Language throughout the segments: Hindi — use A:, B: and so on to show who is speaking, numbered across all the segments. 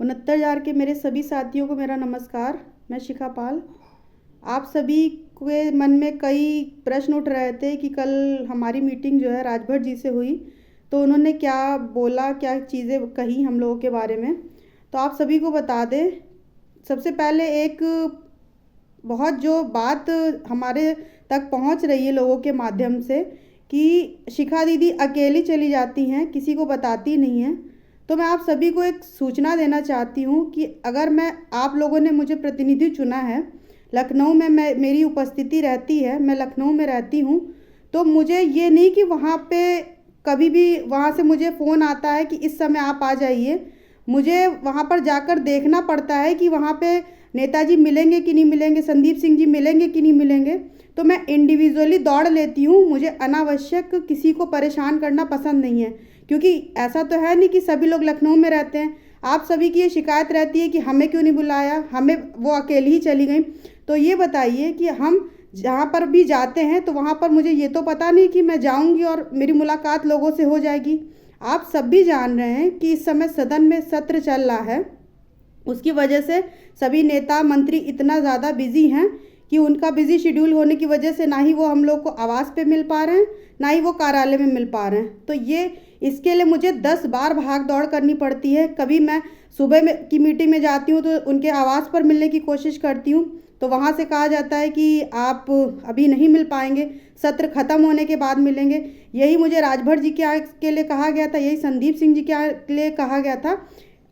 A: 69,000 के मेरे सभी साथियों को मेरा नमस्कार। मैं शिखा पाल। आप सभी के मन में कई प्रश्न उठ रहे थे कि कल हमारी मीटिंग जो है राजभर जी से हुई, तो उन्होंने क्या बोला, क्या चीज़ें कही हम लोगों के बारे में। तो आप सभी को बता दें, सबसे पहले एक बहुत जो बात हमारे तक पहुंच रही है लोगों के माध्यम से कि शिखा दीदी अकेली चली जाती हैं, किसी को बताती नहीं हैं। तो मैं आप सभी को एक सूचना देना चाहती हूँ कि अगर आप लोगों ने मुझे प्रतिनिधि चुना है, लखनऊ में मेरी उपस्थिति रहती है, मैं लखनऊ में रहती हूँ, तो मुझे ये नहीं कि वहाँ पे कभी भी वहाँ से मुझे फ़ोन आता है कि इस समय आप आ जाइए। मुझे वहाँ पर जाकर देखना पड़ता है कि वहाँ पे नेताजी मिलेंगे कि नहीं मिलेंगे, संदीप सिंह जी मिलेंगे कि नहीं मिलेंगे। तो मैं इंडिविजुअली दौड़ लेती हूँ। मुझे अनावश्यक किसी को परेशान करना पसंद नहीं है, क्योंकि ऐसा तो है नहीं कि सभी लोग लखनऊ में रहते हैं। आप सभी की ये शिकायत रहती है कि हमें क्यों नहीं बुलाया, हमें वो अकेली ही चली गई। तो ये बताइए कि हम जहाँ पर भी जाते हैं तो वहाँ पर मुझे ये तो पता नहीं कि मैं जाऊँगी और मेरी मुलाकात लोगों से हो जाएगी। आप सब भी जान रहे हैं कि इस समय सदन में सत्र चल रहा है, उसकी वजह से सभी नेता मंत्री इतना ज़्यादा बिजी हैं कि उनका बिजी शेड्यूल होने की वजह से ना ही वो हम लोग को आवास पे मिल पा रहे हैं, ना ही वो कार्यालय में मिल पा रहे हैं। तो ये इसके लिए मुझे 10 बार भाग दौड़ करनी पड़ती है। कभी मैं सुबह में की मीटिंग में जाती हूँ तो उनके आवास पर मिलने की कोशिश करती हूँ, तो वहाँ से कहा जाता है कि आप अभी नहीं मिल पाएंगे, सत्र खत्म होने के बाद मिलेंगे। यही मुझे राजभर जी के लिए कहा गया था, यही संदीप सिंह जी के लिए कहा गया था।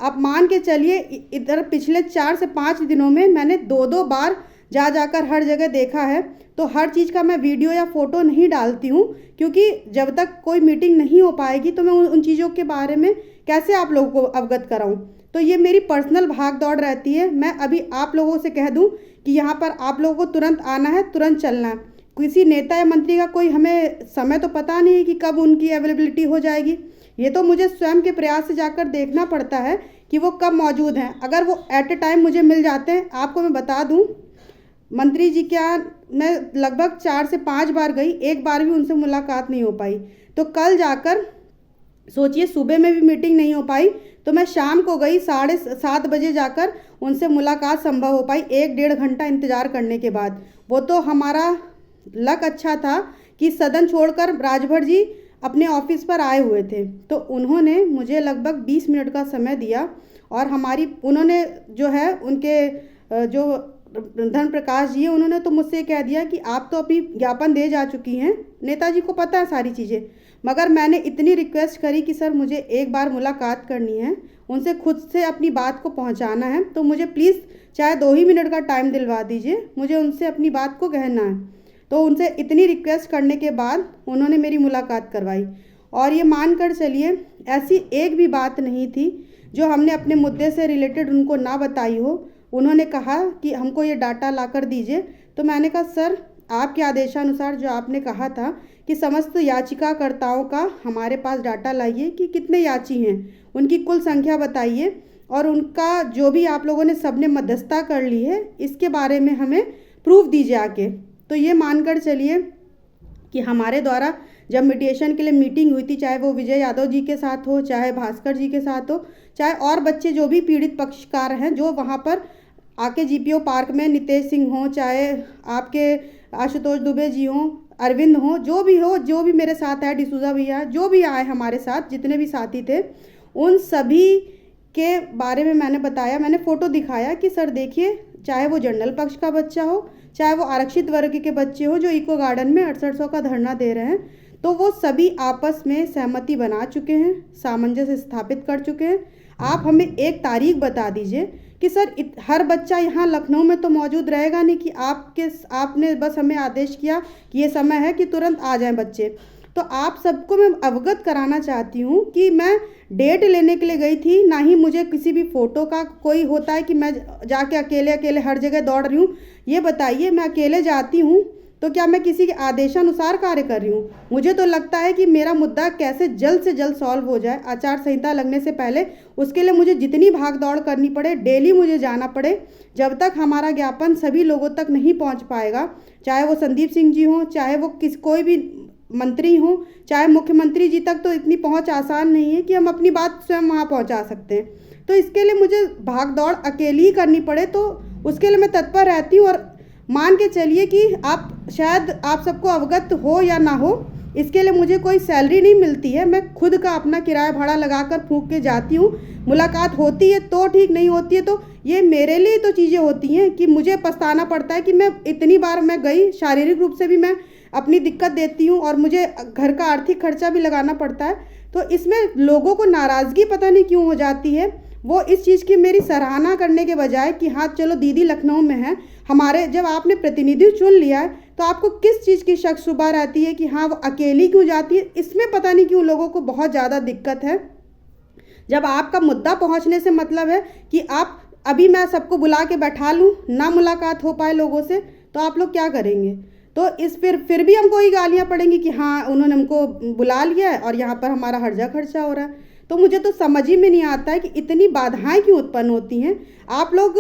A: आप मान के चलिए, इधर पिछले 4 से 5 दिनों में मैंने 2-2 बार जाकर हर जगह देखा है। तो हर चीज़ का मैं वीडियो या फ़ोटो नहीं डालती हूँ, क्योंकि जब तक कोई मीटिंग नहीं हो पाएगी तो मैं उन चीज़ों के बारे में कैसे आप लोगों को अवगत कराऊँ। तो ये मेरी पर्सनल भाग दौड़ रहती है। मैं अभी आप लोगों से कह दूँ कि यहाँ पर आप लोगों को तुरंत आना है, तुरंत चलना है। किसी नेता या मंत्री का कोई हमें समय तो पता नहीं है कि कब उनकी अवेलेबिलिटी हो जाएगी। ये तो मुझे स्वयं के प्रयास से जाकर देखना पड़ता है कि वो कब मौजूद हैं। अगर वो एट ए टाइम मुझे मिल जाते हैं, आपको मैं बता दूं, मंत्री जी क्या, मैं लगभग 4 से 5 बार गई, एक बार भी उनसे मुलाकात नहीं हो पाई। तो कल जाकर सोचिए, सुबह में भी मीटिंग नहीं हो पाई, तो मैं शाम को गई 7:30 बजे जाकर उनसे मुलाकात संभव हो पाई, 1-1.5 घंटा इंतज़ार करने के बाद। वो तो हमारा लक अच्छा था कि सदन छोड़कर राजभर जी अपने ऑफिस पर आए हुए थे, तो उन्होंने मुझे लगभग 20 मिनट का समय दिया। और उन्होंने जो है उनके जो धन प्रकाश जी है, उन्होंने तो मुझसे कह दिया कि आप तो अभी ज्ञापन दे जा चुकी हैं, नेताजी को पता है सारी चीज़ें। मगर मैंने इतनी रिक्वेस्ट करी कि सर मुझे एक बार मुलाकात करनी है, उनसे खुद से अपनी बात को पहुंचाना है, तो मुझे प्लीज़ चाहे 2 ही मिनट का टाइम दिलवा दीजिए, मुझे उनसे अपनी बात को कहना है। तो उनसे इतनी रिक्वेस्ट करने के बाद उन्होंने मेरी मुलाकात करवाई। और ये मान कर चलिए, ऐसी एक भी बात नहीं थी जो हमने अपने मुद्दे से रिलेटेड उनको ना बताई हो। उन्होंने कहा कि हमको ये डाटा ला कर दीजिए। तो मैंने कहा सर, आपके आदेशानुसार जो आपने कहा था कि समस्त याचिकाकर्ताओं का हमारे पास डाटा लाइए कि कितने याची हैं, उनकी कुल संख्या बताइए, और उनका जो भी आप लोगों ने सबने मध्यस्थता कर ली है इसके बारे में हमें प्रूफ दीजिए आके। तो ये मानकर चलिए कि हमारे द्वारा जब मीडिएशन के लिए मीटिंग हुई थी, चाहे वो विजय यादव जी के साथ हो, चाहे भास्कर जी के साथ हो, चाहे और बच्चे जो भी पीड़ित पक्षकार हैं जो वहाँ पर आके जीपीओ पार्क में, नितेश सिंह हो, चाहे आपके आशुतोष दुबे जी हों, अरविंद हो, जो भी मेरे साथ आए, डिसूजा भैया, जो भी आए हमारे साथ, जितने भी साथी थे, उन सभी के बारे में मैंने बताया, मैंने फ़ोटो दिखाया कि सर देखिए, चाहे वो जनरल पक्ष का बच्चा हो, चाहे वो आरक्षित वर्ग के बच्चे हो जो इको गार्डन में 6800 का धरना दे रहे हैं, तो वो सभी आपस में सहमति बना चुके हैं, सामंजस्य स्थापित कर चुके हैं। आप हमें एक तारीख बता दीजिए कि सर हर बच्चा यहाँ लखनऊ में तो मौजूद रहेगा नहीं कि आपने बस हमें आदेश किया कि ये समय है कि तुरंत आ जाएं बच्चे। तो आप सबको मैं अवगत कराना चाहती हूँ कि मैं डेट लेने के लिए गई थी, ना ही मुझे किसी भी फ़ोटो का कोई होता है कि मैं जाके अकेले हर जगह दौड़ रही हूँ। ये बताइए, मैं अकेले जाती हूँ तो क्या मैं किसी के आदेशानुसार कार्य कर रही हूँ? मुझे तो लगता है कि मेरा मुद्दा कैसे जल्द से जल्द सॉल्व हो जाए आचार संहिता लगने से पहले। उसके लिए मुझे जितनी भाग दौड़ करनी पड़े, डेली मुझे जाना पड़े, जब तक हमारा ज्ञापन सभी लोगों तक नहीं पहुँच पाएगा, चाहे वो संदीप सिंह जी हों, चाहे वो कोई भी मंत्री हों, चाहे मुख्यमंत्री जी तक तो इतनी पहुँच आसान नहीं है कि हम अपनी बात स्वयं वहाँ पहुँचा सकते हैं। तो इसके लिए मुझे भाग दौड़ अकेली ही करनी पड़े तो उसके लिए मैं तत्पर रहती हूँ। और मान के चलिए कि आप शायद आप सबको अवगत हो या ना हो, इसके लिए मुझे कोई सैलरी नहीं मिलती है। मैं खुद का अपना किराया भाड़ा लगा कर फूंक के जाती हूँ। मुलाकात होती है तो ठीक, नहीं होती है तो ये मेरे लिए तो चीज़ें होती हैं कि मुझे पछताना पड़ता है कि मैं इतनी बार मैं गई, शारीरिक रूप से भी मैं अपनी दिक्कत देती हूँ और मुझे घर का आर्थिक खर्चा भी लगाना पड़ता है। तो इसमें लोगों को नाराज़गी पता नहीं क्यों हो जाती है। वो इस चीज़ की मेरी सराहना करने के बजाय कि हाँ चलो दीदी लखनऊ में है हमारे, जब आपने प्रतिनिधि चुन लिया है तो आपको किस चीज़ की शक शुबा रहती है कि हाँ वो अकेली क्यों जाती है। इसमें पता नहीं क्यों लोगों को बहुत ज़्यादा दिक्कत है। जब आपका मुद्दा पहुंचने से मतलब है कि आप अभी मैं सबको बुला के बैठा लूँ, ना मुलाकात हो पाए लोगों से, तो आप लोग क्या करेंगे। तो इस फिर भी हमको ही गालियाँ पड़ेंगी कि हाँ उन्होंने हमको बुला लिया है और यहाँ पर हमारा हर्जा खर्चा हो रहा है। तो मुझे तो समझ ही में नहीं आता है कि इतनी बाधाएं क्यों उत्पन्न होती हैं। आप लोग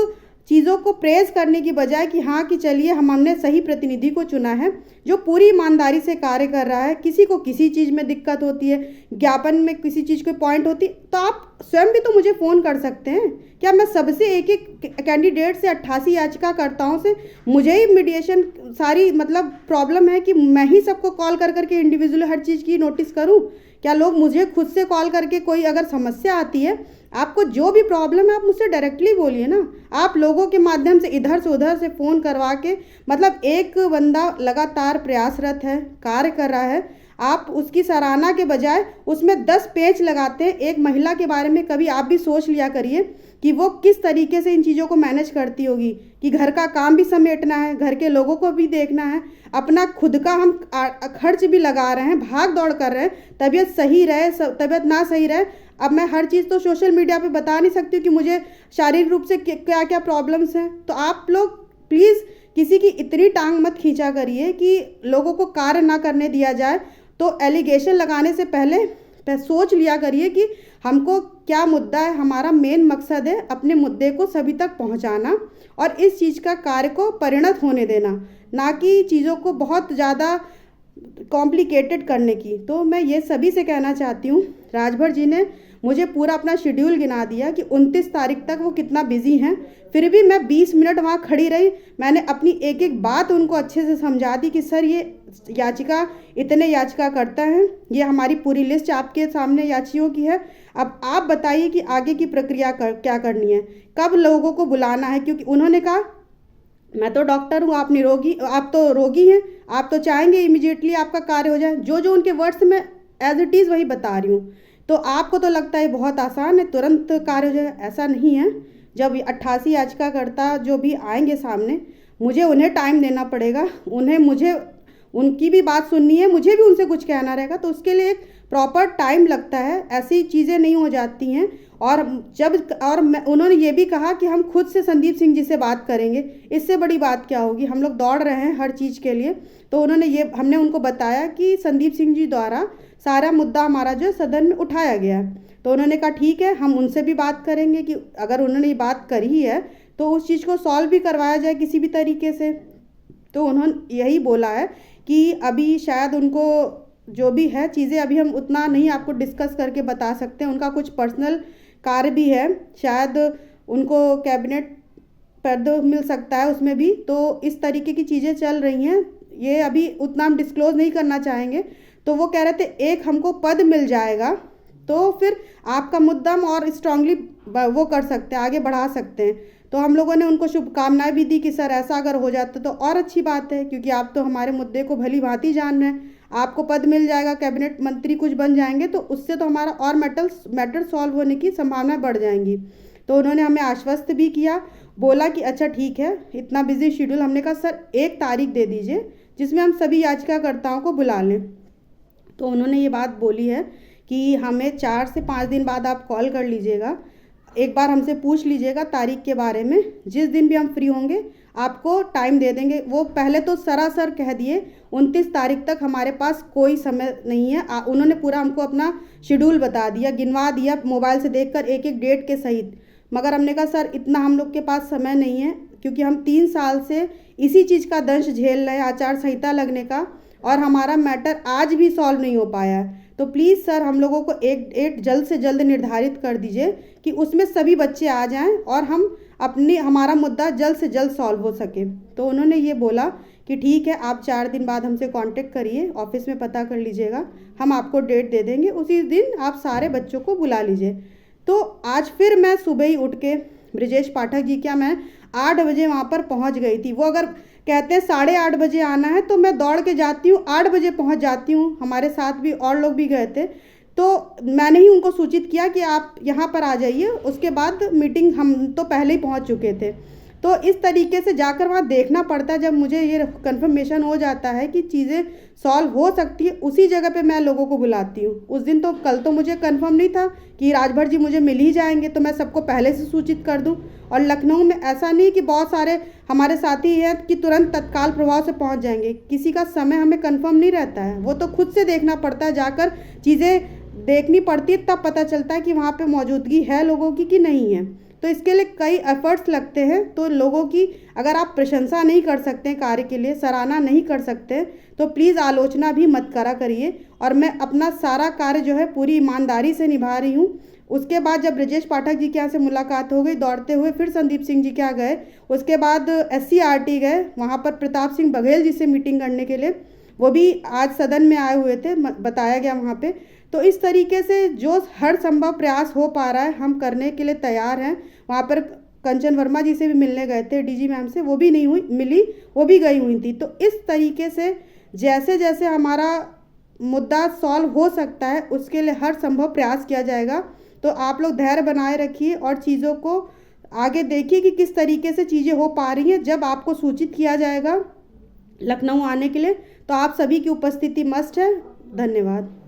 A: चीज़ों को प्रेज़ करने की बजाय कि हाँ कि चलिए हमने सही प्रतिनिधि को चुना है जो पूरी ईमानदारी से कार्य कर रहा है। किसी को किसी चीज़ में दिक्कत होती है, ज्ञापन में किसी चीज़ को पॉइंट होती, तो आप स्वयं भी तो मुझे फ़ोन कर सकते हैं। क्या मैं सबसे एक एक कैंडिडेट से 88 याचिकाकर्ताओं से मुझे ही मीडिएशन सारी मतलब प्रॉब्लम है कि मैं ही सबको कॉल कर करके इंडिविजुअल हर चीज़ की नोटिस करूं? क्या लोग मुझे खुद से कॉल करके कोई अगर समस्या आती है, आपको जो भी प्रॉब्लम है आप मुझसे डायरेक्टली बोलिए ना। आप लोगों के माध्यम से इधर से उधर से फ़ोन करवा के मतलब एक बंदा लगातार प्रयासरत है, कार्य कर रहा है, आप उसकी सराहना के बजाय उसमें 10 पेज लगाते हैं। एक महिला के बारे में कभी आप भी सोच लिया करिए कि वो किस तरीके से इन चीज़ों को मैनेज करती होगी कि घर का काम भी समेटना है, घर के लोगों को भी देखना है, अपना खुद का हम खर्च भी लगा रहे हैं, भाग दौड़ कर रहे हैं, तबीयत सही रहे तबीयत ना सही रहे। अब मैं हर चीज़ तो सोशल मीडिया पे बता नहीं सकती हूँ कि मुझे शारीरिक रूप से क्या क्या प्रॉब्लम्स हैं। तो आप लोग प्लीज़ किसी की इतनी टांग मत खींचा करिए कि लोगों को कार्य ना करने दिया जाए। तो एलिगेशन लगाने से पहले सोच लिया करिए कि हमको क्या मुद्दा है। हमारा मेन मकसद है अपने मुद्दे को सभी तक पहुंचाना और इस चीज़ का कार्य को परिणत होने देना, ना कि चीज़ों को बहुत ज़्यादा कॉम्प्लिकेटेड करने की। तो मैं ये सभी से कहना चाहती हूँ, राजभर जी ने मुझे पूरा अपना शेड्यूल गिना दिया कि 29 तारीख तक वो कितना बिजी हैं, फिर भी मैं 20 मिनट वहाँ खड़ी रही। मैंने अपनी एक एक बात उनको अच्छे से समझा दी कि सर ये याचिका इतने याचिका करता है, ये हमारी पूरी लिस्ट आपके सामने याचियों की है। अब आप बताइए कि आगे की प्रक्रिया क्या करनी है, कब लोगों को बुलाना है। क्योंकि उन्होंने कहा मैं तो डॉक्टर हूँ, आप निरोगी, आप तो रोगी हैं, आप तो चाहेंगे इमीडिएटली आपका कार्य हो जाए। जो जो उनके वर्ड्स में एज इट इज़ वही बता रही हूँ। तो आपको तो लगता है बहुत आसान है, तुरंत कार्य हो जाए, ऐसा नहीं है। जब 88 याचिकाकर्ता जो भी आएंगे सामने, मुझे उन्हें टाइम देना पड़ेगा, मुझे उनकी भी बात सुननी है, मुझे भी उनसे कुछ कहना रहेगा। तो उसके लिए एक प्रॉपर टाइम लगता है, ऐसी चीज़ें नहीं हो जाती हैं। और उन्होंने ये भी कहा कि हम खुद से संदीप सिंह जी से बात करेंगे। इससे बड़ी बात क्या होगी, हम लोग दौड़ रहे हैं हर चीज़ के लिए। तो हमने उनको बताया कि संदीप सिंह जी द्वारा सारा मुद्दा हमारा जो सदन में उठाया गया है। तो उन्होंने कहा ठीक है, हम उनसे भी बात करेंगे कि अगर उन्होंने ये बात करी है तो उस चीज़ को सॉल्व भी करवाया जाए किसी भी तरीके से। तो उन्होंने यही बोला है कि अभी शायद उनको जो भी है चीज़ें अभी हम उतना नहीं आपको डिस्कस करके बता सकते हैं। उनका कुछ पर्सनल कार्य भी है, शायद उनको कैबिनेट पद मिल सकता है उसमें भी। तो इस तरीके की चीज़ें चल रही हैं, ये अभी उतना हम डिस्क्लोज़ नहीं करना चाहेंगे। तो वो कह रहे थे एक हमको पद मिल जाएगा तो फिर आपका मुद्दा हम और स्ट्रांगली वो कर सकते हैं, आगे बढ़ा सकते हैं। तो हम लोगों ने उनको शुभकामनाएं भी दी कि सर ऐसा अगर हो जाता तो और अच्छी बात है, क्योंकि आप तो हमारे मुद्दे को भली भांति जान रहे हैं। आपको पद मिल जाएगा, कैबिनेट मंत्री कुछ बन जाएंगे, तो उससे तो हमारा और मैटर सॉल्व होने की संभावनाएं बढ़ जाएंगी। तो उन्होंने हमें आश्वस्त भी किया, बोला कि अच्छा ठीक है, इतना बिजी शेड्यूल। हमने कहा सर 1 तारीख दे दीजिए जिसमें हम सभी याचिकाकर्ताओं को बुला लें। तो उन्होंने ये बात बोली है कि हमें 4 से 5 दिन बाद आप कॉल कर लीजिएगा, एक बार हमसे पूछ लीजिएगा तारीख के बारे में, जिस दिन भी हम फ्री होंगे आपको टाइम दे देंगे। वो पहले तो सरासर कह दिए 29 तारीख तक हमारे पास कोई समय नहीं है। उन्होंने पूरा हमको अपना शेड्यूल बता दिया, गिनवा दिया मोबाइल से देखकर एक एक डेट के सहित। मगर हमने कहा सर इतना हम लोग के पास समय नहीं है, क्योंकि हम 3 साल से इसी चीज़ का दंश झेल रहे हैं, आचार संहिता लगने का, और हमारा मैटर आज भी सॉल्व नहीं हो पाया है। तो प्लीज़ सर हम लोगों को एक डेट जल्द से जल्द निर्धारित कर दीजिए कि उसमें सभी बच्चे आ जाएं और हमारा मुद्दा जल्द से जल्द सॉल्व हो सके। तो उन्होंने ये बोला कि ठीक है, आप 4 दिन बाद हमसे कांटेक्ट करिए, ऑफिस में पता कर लीजिएगा, हम आपको डेट दे देंगे, उसी दिन आप सारे बच्चों को बुला लीजिए। तो आज फिर मैं सुबह ही उठ के ब्रिजेश पाठक जी, क्या मैं 8 बजे वहाँ पर पहुँच गई थी। वो अगर कहते हैं 8:30 बजे आना है तो मैं दौड़ के जाती हूँ, 8 बजे पहुँच जाती हूँ। हमारे साथ भी और लोग भी गए थे, तो मैंने ही उनको सूचित किया कि आप यहाँ पर आ जाइए। उसके बाद मीटिंग हम तो पहले ही पहुँच चुके थे। तो इस तरीके से जाकर वहाँ देखना पड़ता है। जब मुझे ये कंफर्मेशन हो जाता है कि चीज़ें सॉल्व हो सकती है, उसी जगह पे मैं लोगों को बुलाती हूँ। उस दिन तो कल तो मुझे कंफर्म नहीं था कि राजभर जी मुझे मिल ही जाएंगे, तो मैं सबको पहले से सूचित कर दूँ। और लखनऊ में ऐसा नहीं कि बहुत सारे हमारे साथी हैं कि तुरंत तत्काल प्रभाव से पहुँच जाएंगे। किसी का समय हमें कन्फर्म नहीं रहता है, वो तो खुद से देखना पड़ता है, जाकर चीज़ें देखनी पड़ती है, तब पता चलता है कि वहाँ पे मौजूदगी है लोगों की कि नहीं है। तो इसके लिए कई एफर्ट्स लगते हैं। तो लोगों की अगर आप प्रशंसा नहीं कर सकते हैं, कार्य के लिए सराहना नहीं कर सकते, तो प्लीज़ आलोचना भी मत करा करिए। और मैं अपना सारा कार्य जो है पूरी ईमानदारी से निभा रही हूँ। उसके बाद जब ब्रजेश पाठक जी के यहाँ से मुलाकात हो गई, दौड़ते हुए फिर संदीप सिंह जी के यहाँ गए। उसके बाद SCRT गए, वहाँ पर प्रताप सिंह बघेल जी से मीटिंग करने के लिए, वो भी आज सदन में आए हुए थे, बताया गया वहाँ पे। तो इस तरीके से जो हर संभव प्रयास हो पा रहा है हम करने के लिए तैयार हैं। वहाँ पर कंचन वर्मा जी से भी मिलने गए थे, DG मैम से, वो भी नहीं मिली, वो भी गई हुई थी। तो इस तरीके से जैसे जैसे हमारा मुद्दा सॉल्व हो सकता है उसके लिए हर संभव प्रयास किया जाएगा। तो आप लोग धैर्य बनाए रखिए और चीज़ों को आगे देखिए कि किस तरीके से चीज़ें हो पा रही हैं। जब आपको सूचित किया जाएगा लखनऊ आने के लिए, तो आप सभी की उपस्थिति मस्ट है। धन्यवाद।